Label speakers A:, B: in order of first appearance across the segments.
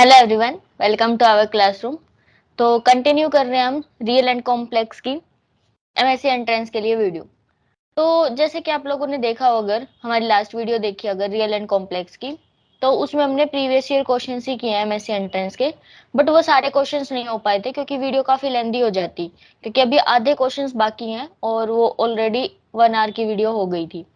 A: Hello everyone, welcome to our classroom. तो continue कर रहे हैं हम रियल एंड कॉम्प्लेक्स की एमएससी एंट्रेंस के लिए वीडियो। तो जैसे कि आप लोगों ने देखा हो, अगर हमारी लास्ट वीडियो देखी अगर रियल एंड कॉम्प्लेक्स की, तो उसमें हमने प्रीवियस ईयर क्वेश्चंस ही किए हैं एमएससी एंट्रेंस के। बट वो सारे क्वेश्चंस नहीं हो पाए थे क्योंकि वीडियो काफी लेंदी हो जाती, क्योंकि अभी आधे क्वेश्चंस बाकी हैं और वो ऑलरेडी 1 आवर की वीडियो हो गई थी।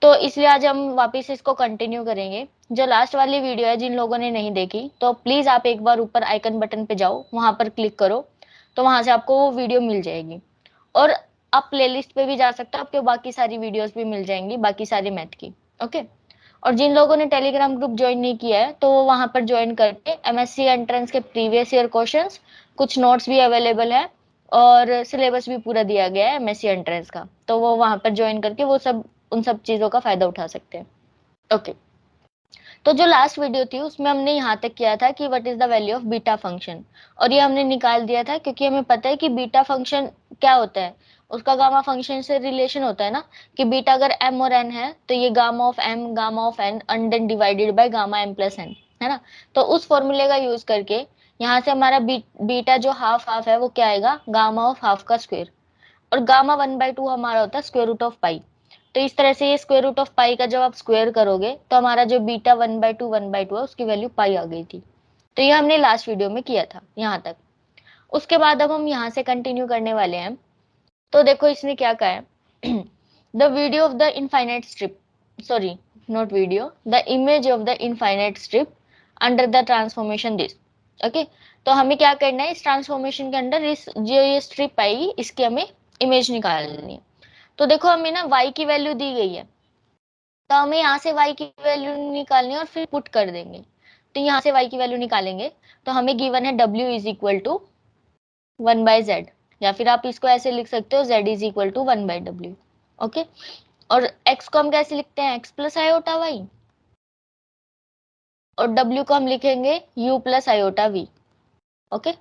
A: तो इसलिए आज हम वापस इसको कंटिन्यू करेंगे। जो लास्ट वाली वीडियो है, जिन लोगों ने नहीं देखी तो प्लीज आप एक बार ऊपर आइकन बटन पे जाओ, वहां पर क्लिक करो, तो वहां से आपको वो वीडियो मिल जाएगी। और आप प्लेलिस्ट पे भी जा सकते हो, आपके बाकी सारी वीडियोस भी मिल जाएंगी, बाकी सारी मैथ की। ओके। और जिन लोगों ने टेलीग्राम ग्रुप ज्वाइन नहीं किया है, तो वो वहां पर ज्वाइन करके एमएससी एंट्रेंस के प्रीवियस ईयर क्वेश्चंस, कुछ नोट्स भी अवेलेबल है और सिलेबस भी पूरा दिया गया है एमएससी एंट्रेंस का, तो वो वहां पर ज्वाइन करके वो सब उन सब चीजों का फायदा उठा सकते हैं। ओके। तो जो लास्ट वीडियो थी उसमें हमने यहाँ तक किया था कि what is the value of beta function, और ये हमने निकाल दिया था क्योंकि हमें पता है कि बीटा फंक्शन क्या होता है। उसका गामा फंक्शन से रिलेशन होता है ना, कि बीटा अगर एम और एन है तो ये gamma of M gamma of N and then divided by gamma M plus N, है ना। तो उस फॉर्मूले का यूज करके यहाँ से हमारा बीटा जो हाफ हाफ है वो क्या आएगा, गामा ऑफ हाफ का स्क्वायर। और गामा 1/2 हमारा होता है स्क्वायर रूट ऑफ पाई। तो इस तरह से ये स्क्वायर रूट ऑफ पाई का जब आप स्क्वायर करोगे तो हमारा जो बीटा 1/2 है उसकी वैल्यू पाई आ गई थी। तो ये हमने लास्ट वीडियो में किया था यहाँ तक। उसके बाद अब हम यहाँ से कंटिन्यू करने वाले हैं। तो देखो इसने क्या कहा है the video of the infinite strip, sorry not video, the image of the infinite strip under the transformation this. Okay. तो हमें क्या करना है, इस ट्रांसफॉर्मेशन के अंडर इस जो ये स्ट्रिप आएगी इसकी हमें इमेज निकालनी है। तो देखो हमें ना y की वैल्यू दी गई है, तो हमें यहाँ से y की वैल्यू निकालनी है और फिर पुट कर देंगे। तो यहाँ से y की वैल्यू निकालेंगे तो हमें गिवन है w is equal to 1/z, या फिर आप इसको ऐसे लिख सकते हो z is equal to 1/w। Okay. और x को हम कैसे लिखते हैं, x प्लस आयोटा y, और w को हम लिखेंगे u plus iota v। Okay.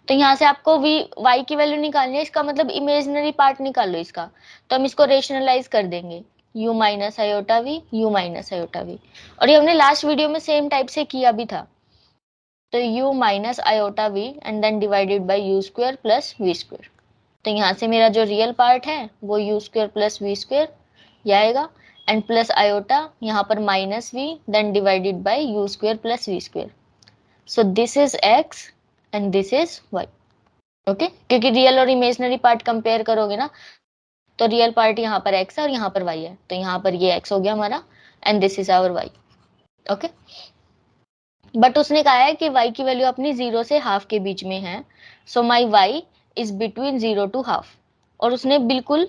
A: तो यहाँ से आपको v y की वैल्यू निकालनी है, इसका मतलब इमेजिनरी पार्ट निकालो इसका। तो हम इसको रेशनलाइज कर देंगे, u minus iota v, u minus iota v. और ये हमने लास्ट वीडियो में सेम टाइप से किया भी था। तो u minus iota v and then divided by u square plus v square. तो यहाँ से मेरा जो रियल पार्ट है वो u square plus v square ये आएगा, एंड प्लस आयोटा यहाँ पर minus v then divided by u square plus v square. So this is x and this is y। Okay. क्योंकि रियल और इमेजनरी पार्ट कंपेयर करोगे ना, तो real part यहाँ पर x है और यहाँ पर y है, तो यहाँ पर ये x हो गया हमारा and this is our y। Okay. But उसने कहा है कि y की वैल्यू अपनी 0 से हाफ के बीच में है, so my y is between 0 to half. और उसने बिल्कुल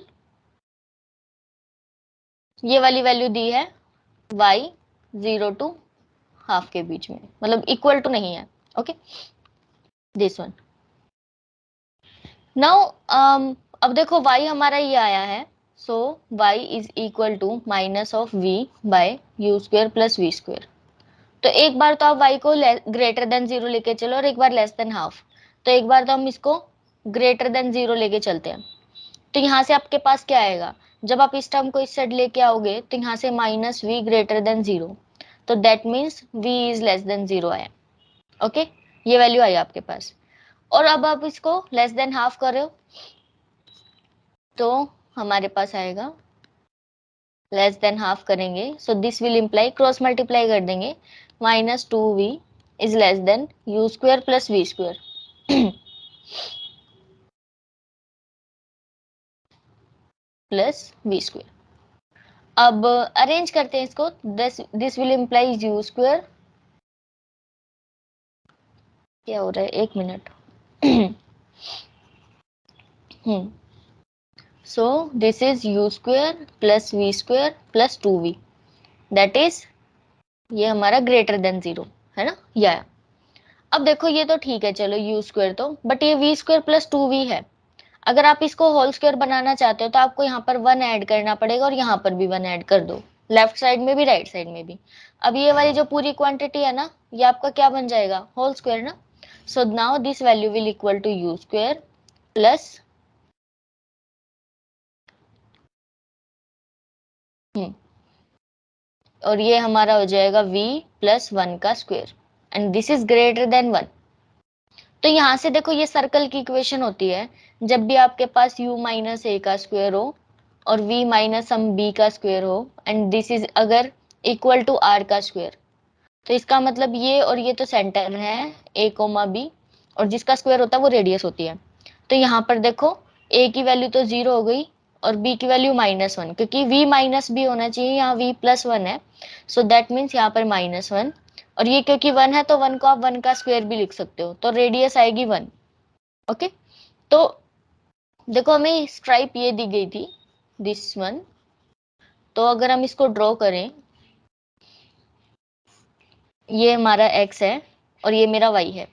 A: ये वाली वैल्यू दी है, y 0 टू हाफ के बीच में, मतलब इक्वल टू नहीं है। Okay, this one. नाउ अब देखो y हमारा ये आया है, so y is equal to minus of v by u square plus v square. तो एक बार तो आप y को ग्रेटर देन 0 लेके चलो और एक बार लेस देन हाफ। तो एक बार तो हम इसको ग्रेटर देन 0 लेके चलते हैं। तो यहाँ से आपके पास क्या आएगा, जब आप इस टर्म को इस साइड लेके आओगे तो यहाँ से माइनस वी ग्रेटर देन 0, तो that means v is less then 0 आया। ओके, ये वैल्यू आई आपके पास। और अब आप इसको लेस देन हाफ करो तो हमारे पास आएगा, लेस देन हाफ करेंगे so this will imply, cross multiply कर देंगे, -2v is less than u square plus v square plus v square. अब अरेंज करते हैं इसको, this will imply u square, क्या हो रहा है, एक minute so this is u square plus v square plus 2v, that is ये हमारा ग्रेटर देन 0 है ना, या अब देखो ये तो ठीक है, चलो यू स्क्वायर तो, बट ये वी स्क्वायर प्लस 2v है। अगर आप इसको होल स्क्वायर बनाना चाहते हो तो आपको यहाँ पर 1 ऐड करना पड़ेगा और यहाँ पर भी 1 ऐड कर दो, लेफ्ट साइड में भी राइट साइड में भी। अब ये वाली जो पूरी क्वांटिटी है ना, ये आपका क्या बन जाएगा, होल स्क्वायर ना। So now this value will equal to u square plus और ये हमारा हो जाएगा v प्लस 1 का square and this is greater than 1। तो यहाँ से देखो ये सर्कल की इक्वेशन होती है, जब भी आपके पास u माइनस ए का स्क्वायर हो और v माइनस सम b का स्क्वायर हो एंड दिस इज अगर इक्वल टू r का स्क्वायर, तो इसका मतलब ये और ये तो सेंटर है a कोमा b, और जिसका स्क्वायर होता है वो रेडियस होती है। तो यहाँ पर देखो a की वैल्यू तो 0 हो गई और b की वैल्यू -1, क्योंकि v माइनस b होना चाहिए, यहाँ v प्लस 1 है, सो दैट मीन्स यहाँ पर -1, और ये क्योंकि 1 है तो 1 को आप 1 का स्क्वायर भी लिख सकते हो, तो रेडियस आएगी 1। ओके, तो देखो हमें स्ट्राइप ये दी गई थी, दिस वन। तो अगर हम इसको ड्रॉ करें, ये हमारा x है और ये मेरा y है,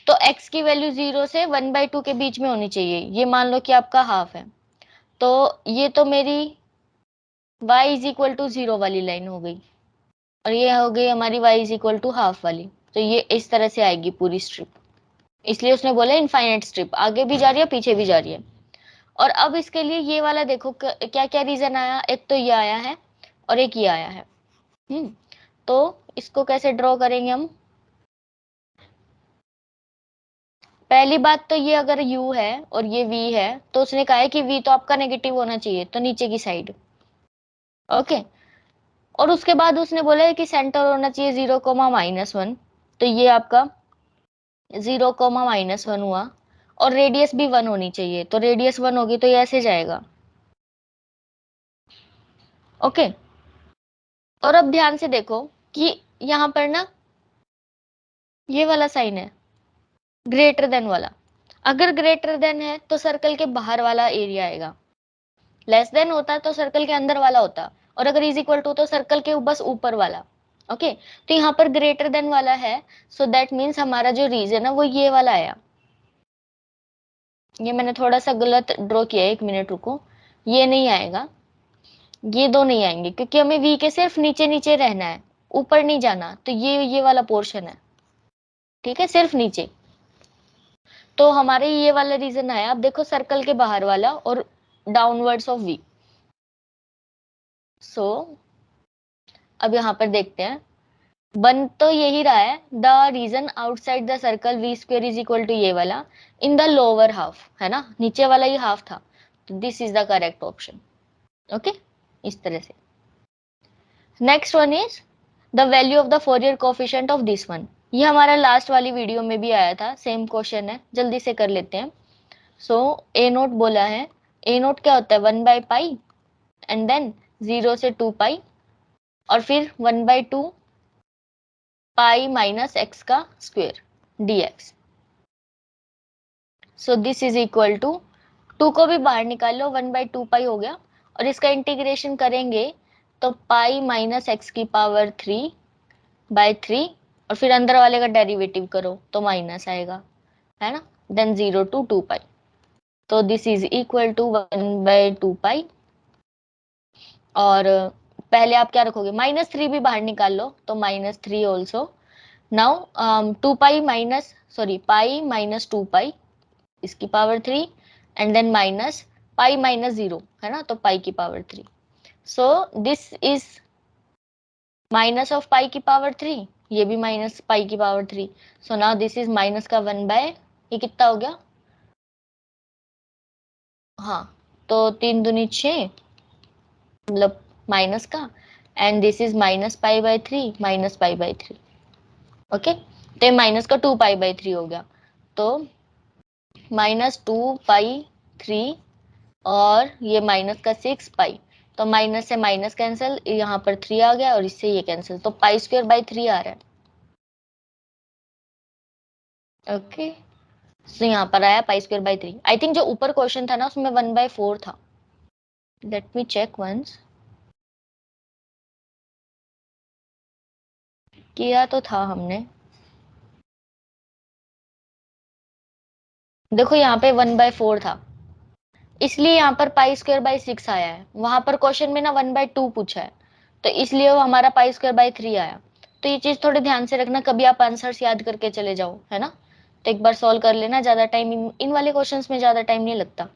A: तो x की वैल्यू 0 से 1/2 के बीच में होनी चाहिए। ये मान लो कि आपका हाफ है, तो ये तो मेरी y इज इक्वल टू 0 वाली लाइन हो गई, और ये हो गई हमारी y is equal to half वाली। तो ये इस तरह से आएगी पूरी स्ट्रिप, इसलिए उसने बोला इनफाइनाइट स्ट्रिप, आगे भी जा रही है पीछे भी जा रही है। और अब इसके लिए ये वाला देखो क्या क्या रीजन आया, एक तो ये आया है और एक ये आया है। तो इसको कैसे ड्रॉ करेंगे हम? पहली बात तो ये अगर u है और ये v है, तो उसने कहा है कि v तो आपका नेगेटिव होना चाहिए, तो नीचे की साइड। ओके, और उसके बाद उसने बोला है कि सेंटर होना चाहिए 0, -1, तो ये आपका 0, -1 हुआ, और रेडियस भी 1 होनी चाहिए, तो रेडियस 1 होगी, तो ये ऐसे जाएगा। ओके, और अब ध्यान से देखो कि यहाँ पर ना ये वाला साइन है ग्रेटर देन वाला, अगर ग्रेटर देन है तो सर्कल के बाहर वाला एरिया आएगा, लेस देन होता तो सर्कल के अंदर वाला होता, और अगर इज इक्वल टू तो सर्कल के बस ऊपर वाला। ओके, तो यहाँ पर ग्रेटर देन वाला है, सो दैट मीन्स हमारा जो रीजन है वो ये वाला आया। ये मैंने थोड़ा सा गलत ड्रॉ किया है, 1 मिनट रुको, ये नहीं आएगा, ये दो नहीं आएंगे, क्योंकि हमें वी के सिर्फ नीचे नीचे रहना है, ऊपर नहीं जाना, तो ये वाला पोर्शन है, ठीक है, सिर्फ नीचे। तो हमारे ये वाला रीजन आया। अब देखो सर्कल के बाहर वाला और डाउनवर्ड्स ऑफ वी। सो अब यहाँ पर देखते हैं, बन तो यही रहा है, the region outside the circle v square is equal to ये वाला इन द लोअर हाफ, है ना, नीचे वाला ही हाफ था, तो this is the correct option. Okay, इस तरह से। Next one is the value of the Fourier coefficient of this one. ये हमारा लास्ट वाली वीडियो में भी आया था, सेम क्वेश्चन है, जल्दी से कर लेते हैं। सो ए नोट बोला है, ए नोट क्या होता है 1/पाई एंड देन 0 से 2 पाई, और फिर 1/2 पाई माइनस एक्स का square dx। So this is equal to 2 को भी बाहर निकाल लो, 1/2 पाई हो गया, और इसका इंटीग्रेशन करेंगे तो पाई माइनस एक्स की पावर 3/3, और फिर अंदर वाले का डेरिवेटिव करो तो माइनस आएगा, है ना, देन 0 to 2 पाई, तो दिस इज इक्वल टू 1/2 पाई। और पहले आप क्या रखोगे, -3 भी बाहर निकाल लो तो -3 also. Now 2 pi minus, sorry, pi minus 2 pi इसकी power 3, and then minus pi minus 0, है ना, तो पाई की power 3। So this is minus of pi की पावर 3, ये भी माइनस पाई की power 3। So now this is minus का 1/, ये कितना हो गया, हाँ, तो 3 दूनी 6, मतलब माइनस का, एंड दिस इज -पाई/3 -पाई/3। ओके, तो माइनस का 2 पाई/3 हो गया, तो -2 पाई/3, और ये माइनस का 6 पाई, तो माइनस से माइनस कैंसिल, यहाँ पर 3 आ गया और इससे ये कैंसिल, तो पाई² 3 आ रहा है। ओके, तो यहाँ पर आया पाई²3। आई थिंक जो ऊपर क्वेश्चन था ना उसमें 1/4 था, लेट मी चेक वंस, किया तो था हमने, देखो यहाँ पे 1/4 था, इसलिए यहाँ पर पाई²/6 आया है, वहां पर क्वेश्चन में ना 1/2 पूछा है, तो इसलिए वो हमारा पाई²/3 आया। तो ये चीज थोड़े ध्यान से रखना, कभी आप आंसर्स याद करके चले जाओ, है ना, तो एक बार सॉल्व कर लेना, ज्यादा टाइम इन वाले क्वेश्चंस में ज्यादा टाइम नहीं लगता।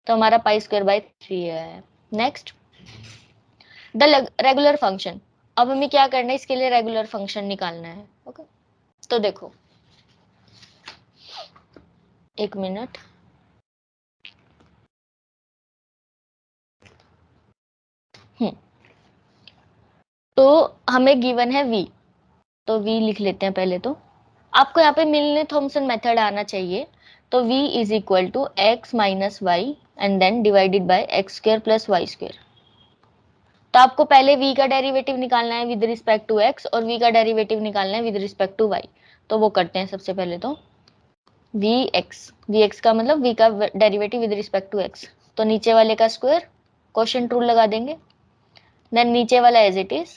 A: तो हमारा पाई²/3 है। Next, the regular function. अब हमें क्या करना है, इसके लिए रेगुलर फंक्शन निकालना है। ओके, तो देखो, एक मिनट, तो हमें गिवन है v, तो v लिख लेते हैं पहले। तो आपको यहाँ पे मिलने थॉमसन मेथड आना चाहिए। तो v is equal to x minus y and then divided by x square plus y square. तो आपको पहले v का डेरिवेटिव निकालना है विद रिस्पेक्ट टू x और v का डेरिवेटिव निकालना है विद रिस्पेक्ट टू y। तो वो करते हैं सबसे पहले। तो vx का मतलब v का derivative with respect to x, तो नीचे वाले का स्क्वायर, क्वोशिएंट रूल लगा देंगे, देन नीचे वाला एज इट इज,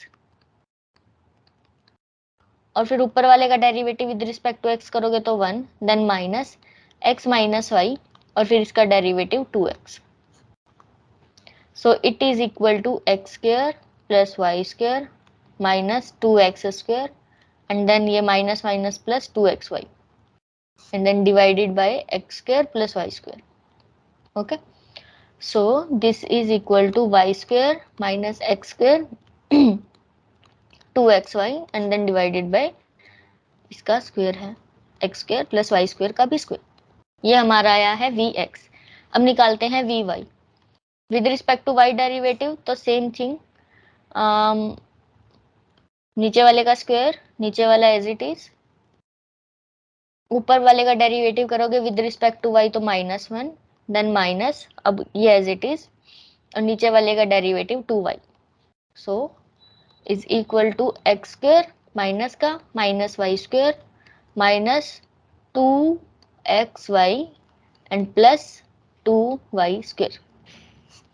A: और फिर ऊपर वाले का derivative with respect to x करोगे तो 1, then minus x minus y, और फिर इसका derivative 2x। So it is equal to x square plus y square minus 2x square and then ये minus minus plus 2xy and then divided by x square plus y square. Okay, so this is equal to y square minus x square 2xy and then divided by इसका square है x square plus y square का भी square. ये हमारा आया है vx। अब निकालते हैं vy with respect to y derivative. तो सेम थिंग, नीचे वाले का स्क्वायर, नीचे वाला एज इट इज, ऊपर वाले का डेरिवेटिव करोगे विद रिस्पेक्ट टू y तो -1, देन माइनस, अब ये एज इट इज, और नीचे वाले का derivative 2y। So is equal to x square minus का minus y square minus 2xy and plus 2y square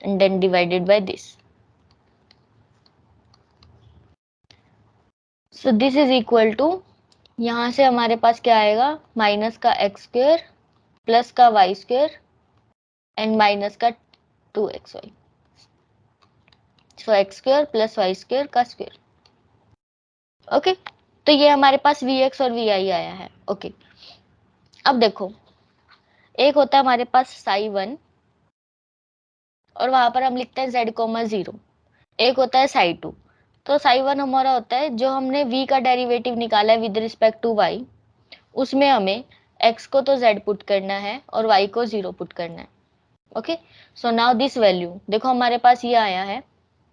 A: and then divided by this. So this is equal to, यहाँ से हमारे पास क्या आएगा, माइनस का एक्स स्क्र प्लस का y square and minus का 2xy। So x square plus y square का square. Okay, तो ये हमारे पास vx और vi आया है। ओके, अब देखो, एक होता है हमारे पास साई 1 और वहां पर हम लिखते हैं z,0। एक होता है साई 2। तो साई 1 हमारा होता है जो हमने v का डेरिवेटिव निकाला है विद रिस्पेक्ट टू y, उसमें हमें x को तो z पुट करना है और y को 0 पुट करना है। Okay, so now this value देखो हमारे पास ये आया है,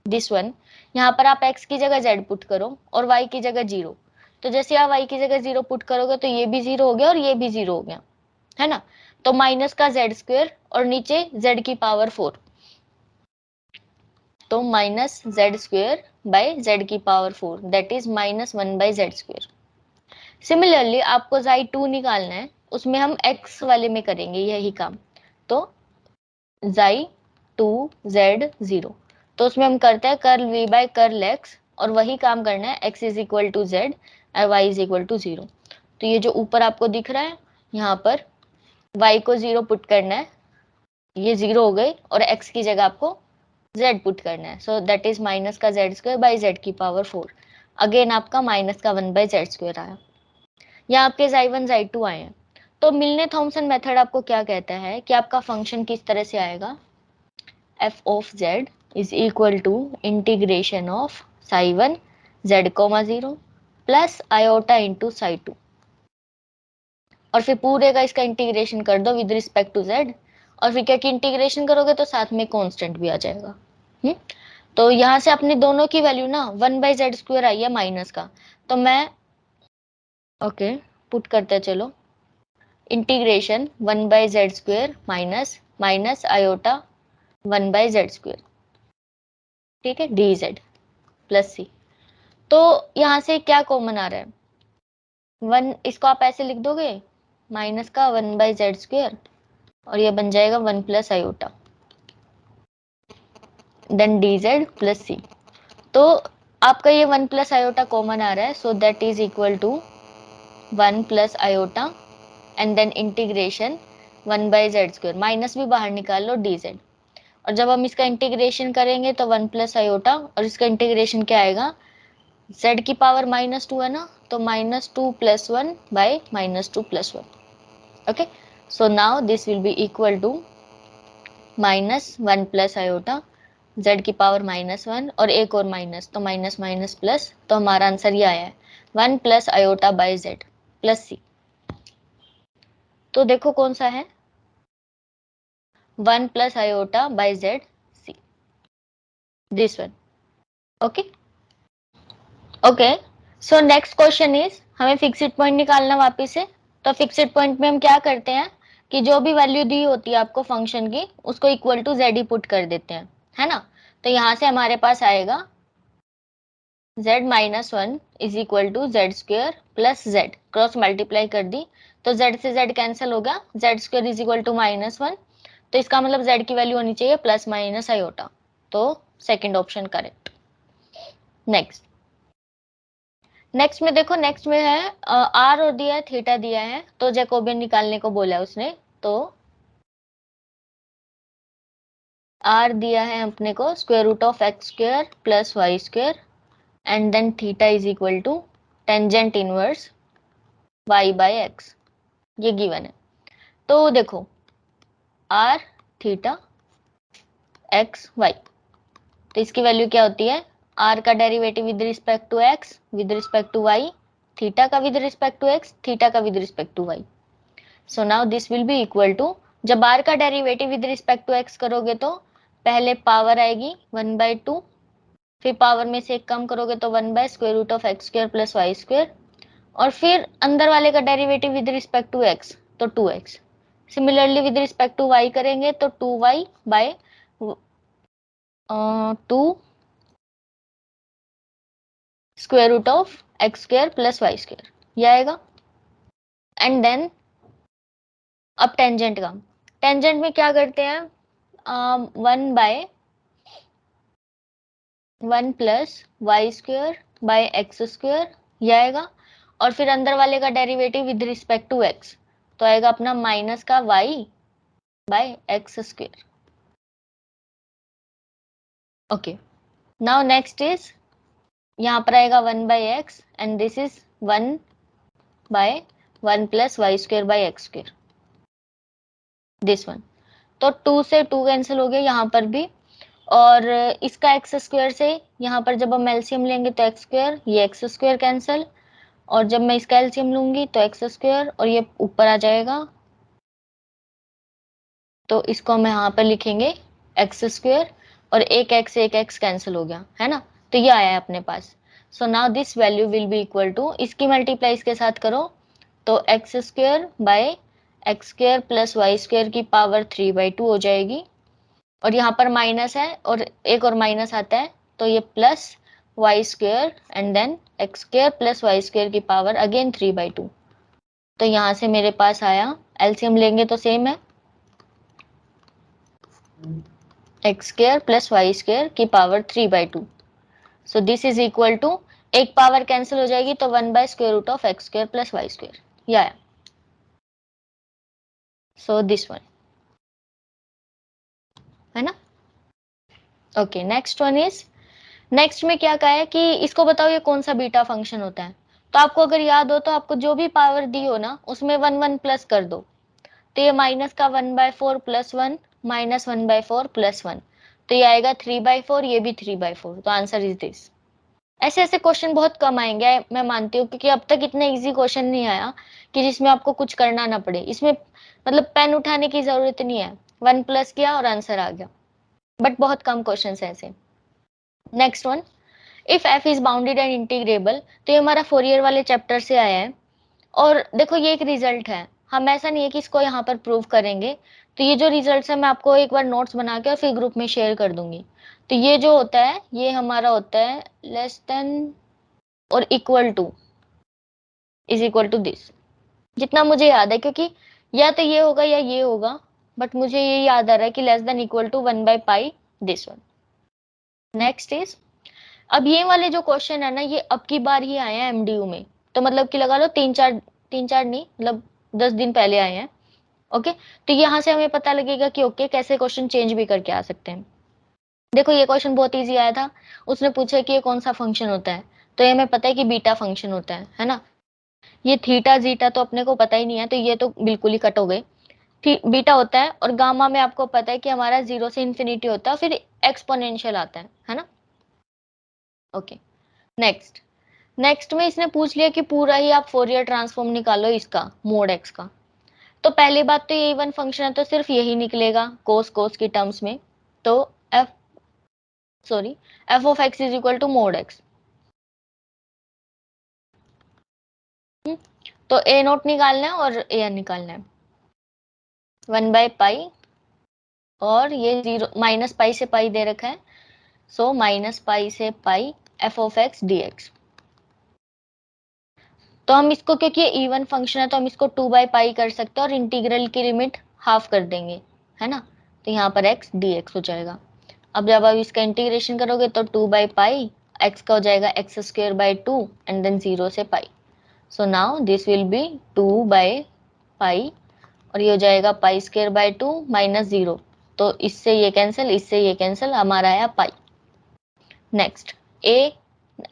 A: दिस वन। यहाँ पर आप x की जगह z पुट करो और y की जगह 0। तो जैसे आप y की जगह 0 पुट करोगे तो ये भी 0 हो गया और ये भी 0 हो गया, है ना। तो माइनस का z स्क्वायर और नीचे z की पावर 4, तो minus z square by z की power 4, that is -1 by z square. Similarly आपको xi2 निकालना है, उसमें हम x वाले में करेंगे यही काम। तो xi2 z0, तो उसमें हम करते हैं curl v by curl x, और वही काम करना है, x is equal to z और y इज इक्वल टू 0। तो ये जो ऊपर आपको दिख रहा है, यहाँ पर y को 0 पुट करना है, ये 0 हो गई, और x की जगह आपको z पुट करना है। सो दैट इज माइनस का जेड स्क्वायर बाई जेड की पावर 4। अगेन आपका माइनस का 1 बाई जेड स्क्वायर आया। यहाँ आपके xi1 xi2 आए हैं। तो मिलने थॉमसन मेथड आपको क्या कहता है कि आपका फंक्शन किस तरह से आएगा, f of z is equal to integration of psi 1 z,0 plus iota into psi 2, और फिर पूरे का इसका इंटीग्रेशन कर दो विद रिस्पेक्ट टू z, और फिर क्या कि इंटीग्रेशन करोगे तो साथ में कांस्टेंट भी आ जाएगा। तो यहाँ से अपने दोनों की वैल्यू ना 1 बाई जेड स्क्वायर आई है माइनस का, तो मैं ओके पुट करते हैं, चलो, integration 1 by z square minus minus iota 1 by z square, ठीक है, डी जेड प्लस सी। तो यहाँ से क्या कॉमन आ रहा है, 1, इसको आप ऐसे लिख दोगे, माइनस का 1 बाई जेड स्क्वायर, और ये बन जाएगा 1 plus iota, then d z plus c. तो आपका ये 1 प्लस आयोटा कॉमन आ रहा है, so that is equal to 1 plus iota and then integration 1 by z square, minus भी बाहर निकाल लो डी जेड, और जब हम इसका इंटीग्रेशन करेंगे तो 1 प्लस आयोटा, और इसका इंटीग्रेशन क्या आएगा, z की पावर -2 है ना, तो -2 plus 1 by -2 plus 1। Okay, so now this will be equal to -1 plus iota, z की पावर -1 और एक और माइनस, तो माइनस माइनस प्लस, तो हमारा आंसर ये आया है 1 plus iota by z. Plus c. तो देखो कौन सा है, 1 plus iota by z c, this one. Okay okay, so next question is हमें फिक्स्ड पॉइंट निकालना वापिस से। तो फिक्स्ड पॉइंट में हम क्या करते हैं कि जो भी वैल्यू दी होती है आपको फंक्शन की, उसको इक्वल टू जेड ही पुट कर देते हैं, है ना। तो यहां से हमारे पास आएगा z minus one is equal to z square plus z, cross multiply कर दी तो z से z कैंसिल हो गया, z square is equal to minus one. तो इसका मतलब z की वैल्यू होनी चाहिए प्लस माइनस आयोटा, तो second option correct. Next next में देखो, नेक्स्ट में है आर और दिया है, थीटा दिया है, तो जैकोबियन निकालने को बोला है उसने। तो आर दिया है अपने को square root of x square plus y square and then theta is equal to tangent inverse y by x, ये गिवन है। तो देखो आर थीटा एक्स वाई, तो इसकी वैल्यू क्या होती है, आर का derivative with respect to x with respect to y, theta का with respect to x, theta का with respect to y. So now this will be equal to, जब r का derivative with respect to x करोगे तो पहले power आएगी 1/2, फिर power में से एक कम करोगे तो 1 by square root of x square plus y square, और फिर अंदर वाले का derivative with respect to x तो 2x। Similarly with respect to y करेंगे तो 2y by 2 square root of x square plus y square, ये आएगा। एंड देन अब टेंजेंट का, टेंजेंट में क्या करते हैं, 1 plus y square by x square, ये आएगा। और फिर अंदर वाले का derivative with respect to x तो आएगा अपना माइनस का y by x square. Okay, now next is यहाँ पर आएगा 1 by x and this is 1 by 1 plus y square by x square, this one. तो 2 से 2 कैंसिल हो गया यहाँ पर भी, और इसका एक्स स्क्वायर से यहाँ पर जब हम एलसीएम लेंगे तो एक्स स्क्वायर, ये एक्स स्क्वायर कैंसिल, और जब मैं इसका एलसीएम लूंगी तो एक्स स्क्वायर और ये ऊपर आ जाएगा, तो इसको हम यहाँ पर लिखेंगे एक्स स्क्वायर, और एक एक्स कैंसिल हो गया, है ना। तो ये आया है अपने पास। So now this value will be equal to, इसकी मल्टीप्लाई इसके साथ करो तो x square by x square plus y square की पावर 3/2 हो जाएगी, और यहाँ पर माइनस है और एक और माइनस आता है तो ये plus y square and then x square plus y square की पावर अगेन 3/2। तो यहाँ से मेरे पास आया, एलसीएम लेंगे तो सेम है, x square plus y square की power 3/2। So this is equal to, एक पावर कैंसिल हो जाएगी तो 1 by square root of x square plus y square, ये आया। सो दिस वन, है ना। Okay, next one is, next में क्या कहा है कि इसको बताओ ये कौन सा बीटा फंक्शन होता है। तो आपको अगर याद हो तो आपको जो भी पावर दी हो ना उसमें 1 1 प्लस कर दो, तो ये माइनस का 1/4 प्लस 1 माइनस 1/4 प्लस 1, तो ये आएगा 3/4, ये भी 3/4। तो आंसर इज दिस। ऐसे ऐसे क्वेश्चन बहुत कम आएंगे मैं मानती हूँ, क्योंकि अब तक इतना इजी क्वेश्चन नहीं आया कि जिसमें आपको कुछ करना ना पड़े। इसमें मतलब पेन उठाने की जरूरत नहीं है, 1 प्लस किया और आंसर आ गया, बट बहुत कम क्वेश्चन है ऐसे। Next one, if F is bounded and integrable, तो ये हमारा फोरियर वाले चैप्टर से आया है। और देखो ये एक रिजल्ट है, हम ऐसा नहीं है कि इसको यहाँ पर प्रूव करेंगे। तो ये जो रिजल्ट्स है मैं आपको एक बार नोट्स बना के और फिर ग्रुप में शेयर कर दूंगी। तो ये जो होता है ये हमारा होता है लेस देन और equal to is equal to this, जितना मुझे याद है, क्योंकि या तो ये होगा या ये होगा, बट मुझे ये याद आ रहा है कि लेस देन इक्वल टू 1/पाई दिस वन। नेक्स्ट इज, अब ये वाले जो क्वेश्चन है ना ये अब की बार ही आए हैं एमडीयू में, तो मतलब कि लगा लो 3 4 नहीं मतलब 10 दिन पहले आए हैं। ओके, तो यहाँ से हमें पता लगेगा कि ओके कैसे क्वेश्चन चेंज भी करके आ सकते हैं। देखो ये क्वेश्चन बहुत इजी आया था, उसने पूछा कि ये कौन सा फंक्शन होता है, तो ये हमें पता है कि बीटा फंक्शन होता है ना। ये थीटा जीटा तो अपने को पता ही नहीं है, तो ये तो बिल्कुल ही कट हो गए। बीटा होता है, और गामा में आपको पता है कि हमारा 0 से इन्फिनिटी होता है, फिर एक्सपोनेंशियल आता है ना। ओके, नेक्स्ट नेक्स्ट में इसने पूछ लिया कि पूरा ही आप फोरियर ट्रांसफॉर्म निकालो इसका मोड एक्स का। तो पहली बात तो ये इवन फंक्शन है तो सिर्फ यही निकलेगा कोस कोस की टर्म्स में। तो f of x is equal to mod x. तो ए नोट निकालना है और ए एन निकालना है। 1/पाई और ये जीरो माइनस पाई से पाई दे रखा है, सो माइनस पाई से pi f of x d x. तो हम इसको, क्योंकि ये इवन फंक्शन है तो हम इसको 2/पाई कर सकते हैं और इंटीग्रल की लिमिट हाफ कर देंगे, है ना। तो यहाँ पर एक्स डी एक्स हो जाएगा। अब जब आप इसका इंटीग्रेशन करोगे तो 2/पाई एक्स का हो जाएगा x square by 2 and then 0 से pi. So now this will be 2/पाई और ये हो जाएगा पाई स्क्वेयर बाई 2 माइनस 0। तो इससे ये कैंसिल, इससे ये कैंसिल, हमारा आया पाई। नेक्स्ट ए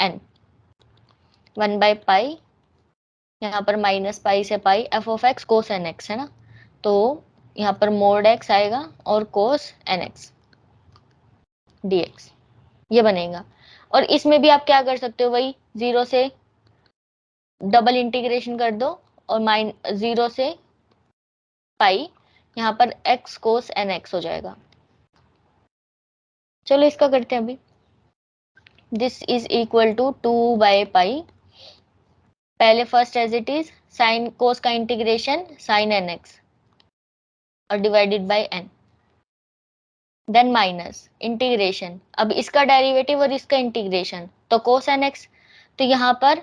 A: एन 1/पाई, यहाँ पर माइनस पाई से pi f of x cos n x, है ना। तो यहाँ पर मोड एक्स आएगा और cos n x d x ये बनेगा। और इसमें भी आप क्या कर सकते हो, वही 0 से डबल इंटीग्रेशन कर दो और 0 से पाई, यहाँ पर एक्स कोस एन एक्स हो जाएगा। चलो इसका करते हैं अभी। दिस इज इक्वल टू 2/पाई, पहले first as it is sine cos का इंटीग्रेशन साइन एन एक्स और divided by n, then minus integration, अब इसका डेरिवेटिव और इसका इंटीग्रेशन तो कोस एन एक्स, तो यहाँ पर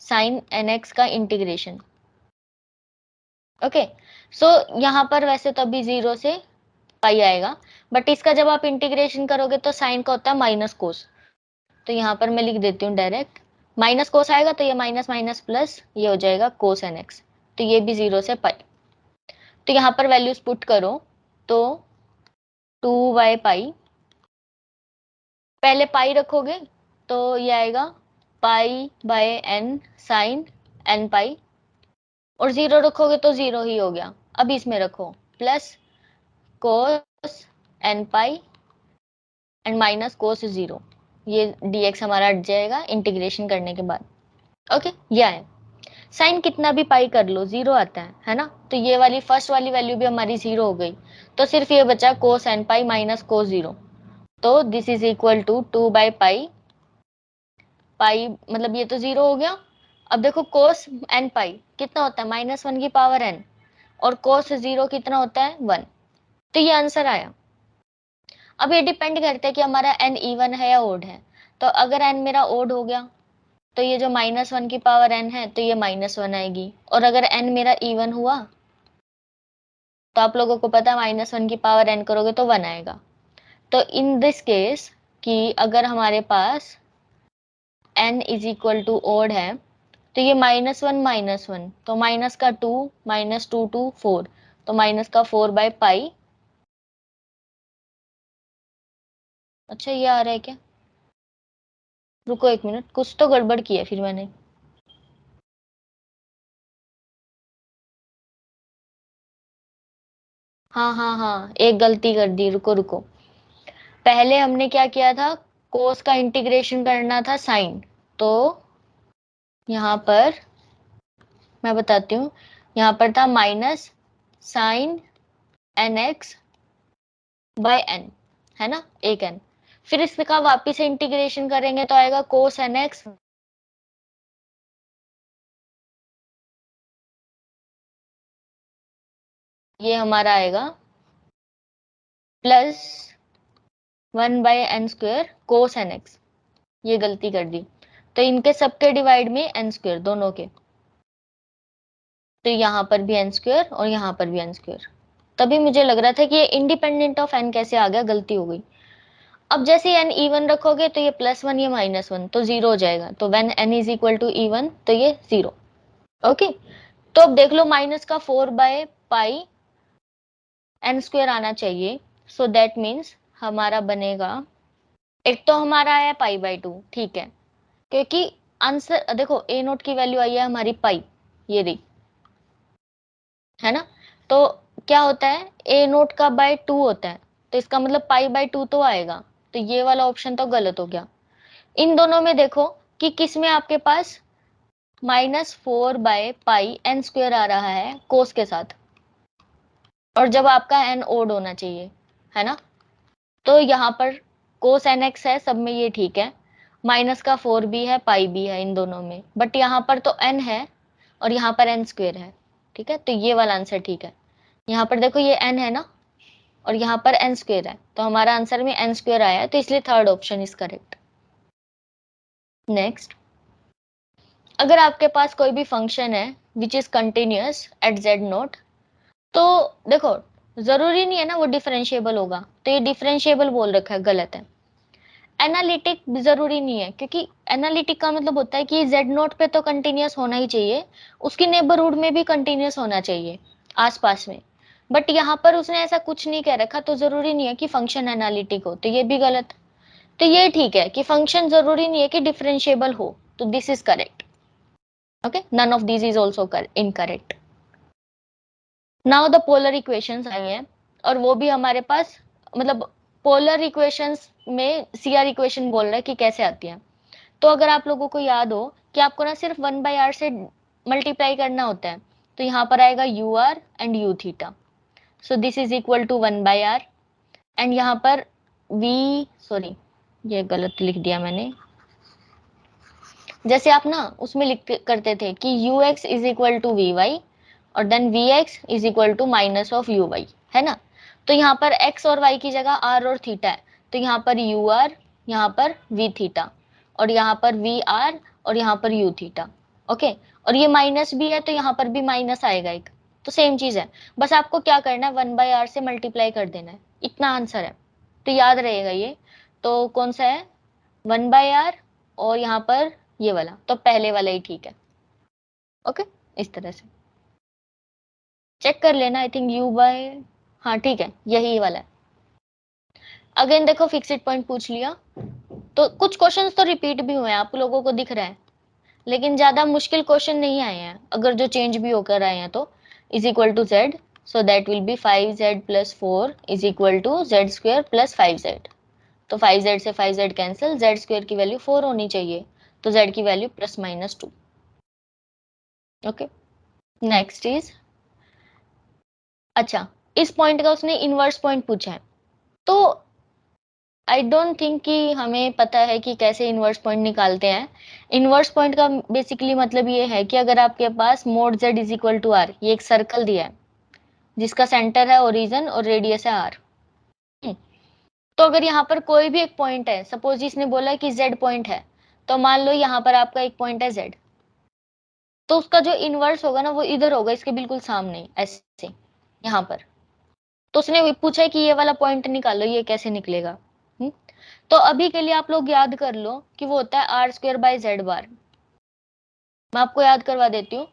A: साइन एन एक्स का इंटीग्रेशन। ओके, सो यहाँ पर वैसे तो अभी 0 से पाई आएगा, बट इसका जब आप इंटीग्रेशन करोगे तो साइन का होता है माइनस कोस। तो यहाँ पर मैं लिख देती हूँ डायरेक्ट, माइनस कोस आएगा तो ये माइनस माइनस प्लस ये हो जाएगा कोस एन एक्स। तो ये भी 0 से पाई। तो यहाँ पर वैल्यूज पुट करो तो 2/पाई, पहले पाई रखोगे तो ये आएगा pi by n sine n pi, और 0 रखोगे तो 0 ही हो गया। अब इसमें रखो plus cos n pi and minus cos 0, ये dx हमारा हट जाएगा इंटीग्रेशन करने के बाद। ओके, ये है साइन कितना भी पाई कर लो 0 आता है ना। तो ये वाली फर्स्ट वाली वैल्यू भी हमारी 0 हो गई, तो सिर्फ ये बचा कोस एन पाई माइनस कोस 0। तो दिस इज इक्वल टू 2/पाई, पाई मतलब ये तो 0 हो गया। अब देखो कोस एन पाई कितना होता है -1 की पावर n, और कोस 0 कितना होता है 1। तो ये आंसर आया। अब ये डिपेंड करता है कि हमारा n इवन है या ओड है। तो अगर n मेरा ओड हो गया तो ये जो -1 की पावर n है तो ये -1 आएगी, और अगर n मेरा इवन हुआ तो आप लोगों को पता है -1 की पावर n करोगे तो 1 आएगा। तो इन दिस केस कि अगर हमारे पास n is equal to odd है तो ये -1 तो माइनस का 2 -2 2 4, तो माइनस का 4/पाई। अच्छा ये आ रहा है क्या, रुको एक मिनट, कुछ तो गड़बड़ किया फिर मैंने। हाँ हाँ हाँ, एक गलती कर दी, रुको रुको। पहले हमने क्या किया था, कोस का इंटीग्रेशन करना था साइन। तो यहाँ पर मैं बताती हूँ, यहाँ पर था minus sine n x by n, है ना, एक एन। फिर इसका वापिस से इंटीग्रेशन करेंगे तो आएगा कोस एन एक्स, ये हमारा आएगा प्लस 1/n² कोस एन एक्स। ये गलती कर दी, तो इनके सबके डिवाइड में n² दोनों के, तो यहाँ पर भी n² और यहाँ पर भी n²। तभी मुझे लग रहा था कि ये इंडिपेंडेंट ऑफ n कैसे आ गया, गलती हो गई। अब जैसे n इवन रखोगे तो ये +1 ये -1 तो 0 हो जाएगा। तो when n is equal to even तो ये 0। ओके, तो अब देख लो माइनस का 4/पाई n² आना चाहिए। सो दैट मीन्स हमारा बनेगा, एक तो हमारा आया पाई/2, ठीक है, क्योंकि आंसर देखो ए नोट की वैल्यू आई है हमारी पाई, ये रही, है ना। तो क्या होता है, ए नोट का बाय 2 होता है, तो इसका मतलब पाई/2 तो आएगा। तो ये वाला ऑप्शन तो गलत हो गया। इन दोनों में देखो कि किस में आपके पास -4/π n² आ रहा है कोस के साथ, और जब आपका n ओड होना चाहिए, है ना, तो यहाँ पर कोस nx है, सब में ये ठीक है, माइनस का 4 भी है, पाई भी है इन दोनों में, बट यहाँ पर तो n है और यहाँ पर n² है, ठीक है, तो ये वाला आंसर ठीक है। यहाँ पर देखो ये n है ना, और यहाँ पर n² है, तो हमारा आंसर में n² आया है, तो इसलिए third option is correct. Next, अगर आपके पास कोई भी फंक्शन है which is continuous at z0, तो देखो जरूरी नहीं है ना वो डिफरेंशिएबल होगा, तो ये डिफरेंशिएबल बोल रखा है, गलत है। एनालिटिक जरूरी नहीं है, क्योंकि एनालिटिक का मतलब होता है कि z0 पे तो कंटिन्यूअस होना ही चाहिए, उसकी नेबरहुड में भी कंटिन्यूअस होना चाहिए आसपास में, बट यहाँ पर उसने ऐसा कुछ नहीं कह रखा, तो जरूरी नहीं है कि फंक्शन एनालिटिक हो, तो ये भी गलत। तो ये ठीक है कि फंक्शन जरूरी नहीं है कि डिफरेंशिएबल हो, तो this is correct. Okay, none of this is also incorrect. Now the polar equations आई हैं, और वो भी हमारे पास, मतलब पोलर इक्वेशंस में सीआर इक्वेशन बोल रहा है कि कैसे आती है। तो अगर आप लोगों को याद हो कि आपको ना सिर्फ 1/r से मल्टीप्लाई करना होता है, तो यहाँ पर आएगा u r and u theta, so this is equal to 1/r, and यहाँ पर v, सॉरी ये गलत लिख दिया मैंने, जैसे आप ना उसमें लिख करते थे कि u x is equal to v y, और then v x is equal to minus of u y, है ना, तो यहाँ पर x और y की जगह r और थीटा है, तो यहाँ पर यू आर, यहाँ पर v थीटा, और यहाँ पर वी आर, और यहाँ पर यू थीटा। ओके, और ये माइनस भी है, तो यहाँ पर भी माइनस आएगा एक, तो सेम चीज है, बस आपको क्या करना है, 1/r से मल्टीप्लाई कर देना है, इतना आंसर है, तो याद रहेगा ये। तो कौन सा है, 1/r, और यहाँ पर ये वाला, तो पहले वाला ही ठीक है। ओके, इस तरह से चेक कर लेना, आई थिंक यू बाय, हाँ ठीक है, यही वाला है। अगेन देखो फिक्स्ड पॉइंट पूछ लिया, तो कुछ क्वेश्चंस तो रिपीट भी हुए हैं, आप लोगों को दिख रहा है, लेकिन ज्यादा मुश्किल क्वेश्चन नहीं आए हैं, अगर जो चेंज भी होकर आए हैं तो, is equal to z, so that will be 5z plus 4 is equal to z² plus 5z, तो 5z से 5z कैंसिल, z² की वैल्यू 4 होनी चाहिए, तो z की वैल्यू +-2। ओके, नेक्स्ट इज, अच्छा इस पॉइंट का उसने इनवर्स पॉइंट पूछा है, तो आई डोंट थिंक कि हमें पता है कि कैसे इनवर्स पॉइंट निकालते हैं। इनवर्स पॉइंट का बेसिकली मतलब ये है कि अगर आपके पास mod z is equal to r, ये एक सर्कल दिया है जिसका सेंटर है ओरिजन और रेडियस है आर, तो अगर यहाँ पर कोई भी एक पॉइंट है, सपोज इसने बोला कि z पॉइंट है, तो मान लो यहाँ पर आपका एक पॉइंट है z, तो उसका जो इनवर्स होगा ना वो इधर होगा, इसके बिल्कुल सामने ऐसे यहाँ पर, तो उसने पूछा है कि ये वाला पॉइंट निकालो, ये कैसे निकलेगा। तो अभी के लिए आप लोग याद कर लो कि वो होता है r²/z²। मैं आपको याद करवा देती हूँ,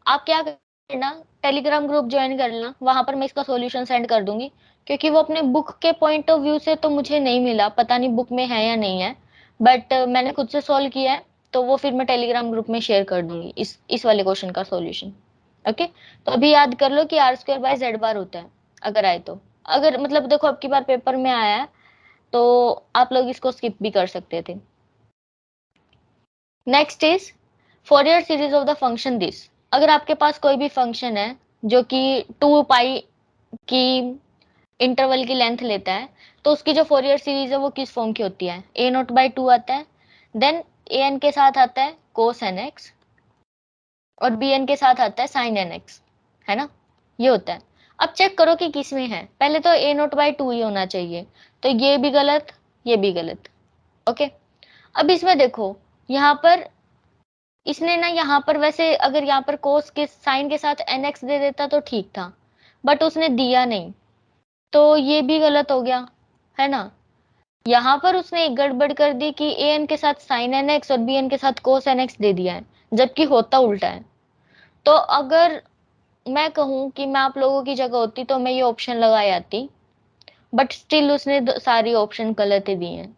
A: आप क्या करना, टेलीग्राम ग्रुप ज्वाइन कर लेना, वहां पर मैं इसका सॉल्यूशन सेंड कर दूंगी, क्योंकि वो अपने बुक के पॉइंट ऑफ व्यू से तो मुझे नहीं मिला, पता नहीं बुक में है या नहीं है, बट मैंने खुद से सॉल्व किया है, तो वो फिर मैं टेलीग्राम ग्रुप में शेयर कर दूंगी इस वाले क्वेश्चन का सॉल्यूशन। ओके, तो अभी याद कर लो कि r²/z² होता है, अगर आए तो, अगर मतलब देखो अब की बार पेपर में आया है, तो आप लोग इसको स्किप भी कर सकते थे। Next is Fourier series of the function this, अगर आपके पास कोई भी फंक्शन है जो कि 2π की इंटरवल की लेंथ लेता है, तो उसकी जो फोरियर सीरीज है वो किस फॉर्म की होती है, a0/2 आता है, देन an के साथ आता है cos nx, और bn के साथ आता है sin nx, है ना, ये होता है। अब चेक करो कि किस में है, पहले तो a0/2 ही होना चाहिए, तो ये भी गलत, ये भी गलत। ओके, अब इसमें देखो, यहाँ पर इसने ना, यहाँ पर वैसे अगर यहाँ पर कोस के साइन के साथ nx दे देता तो ठीक था, बट उसने दिया नहीं, तो ये भी गलत हो गया, है ना। यहाँ पर उसने एक गड़बड़ कर दी कि an के साथ साइन nx और bn के साथ कोस nx दे दिया है, जबकि होता उल्टा है। तो अगर मैं कहूँ कि मैं आप लोगों की जगह होती तो मैं ये ऑप्शन लगाई आती, बट स्टिल उसने सारी ऑप्शन गलत ही दी हैं।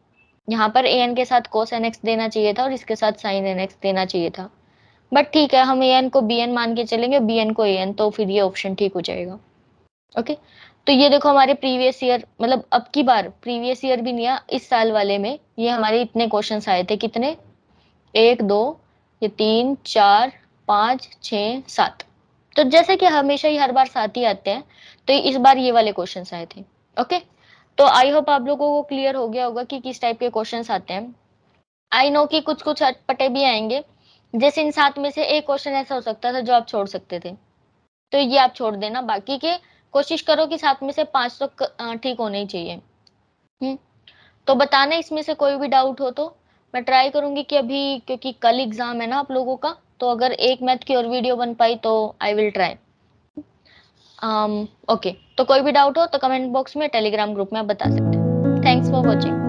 A: यहाँ पर an के साथ कोस nx देना चाहिए था और इसके साथ साइन nx देना चाहिए था, बट ठीक है, हम an को bn मान के चलेंगे, bn को an, तो फिर ये ऑप्शन ठीक हो जाएगा। ओके, तो ये देखो हमारे प्रीवियस ईयर, मतलब अब की बार प्रीवियस ईयर भी नहीं है, इस साल वाले में ये हमारे इतने क्वेश्चंस आए थे, कितने, 1 2 ये 3, 4, 5, 6, 7। तो जैसे कि हमेशा ही हर बार 7 ही आते हैं, तो इस बार ये वाले क्वेश्चंस आए थे। ओके, तो आई होप आप लोगों को क्लियर हो गया होगा कि किस टाइप के क्वेश्चंस आते हैं। आई नो कि कुछ कुछ अटपटे भी आएंगे, जैसे इन 7 में से एक क्वेश्चन ऐसा हो सकता था जो आप छोड़ सकते थे, तो ये आप छोड़ देना। बाकी के कोशिश करो कि 7 में से 5 तो ठीक होने ही चाहिए। तो बताना इसमें से कोई भी डाउट हो तो। मैं ट्राई करूंगी कि अभी, क्योंकि कल एग्जाम है ना आप लोगों का, तो अगर एक मैथ की और वीडियो बन पाई तो आई विल ट्राई। ओके, तो कोई भी डाउट हो तो कमेंट बॉक्स में, टेलीग्राम ग्रुप में आप बता सकते हैं। Thanks for watching.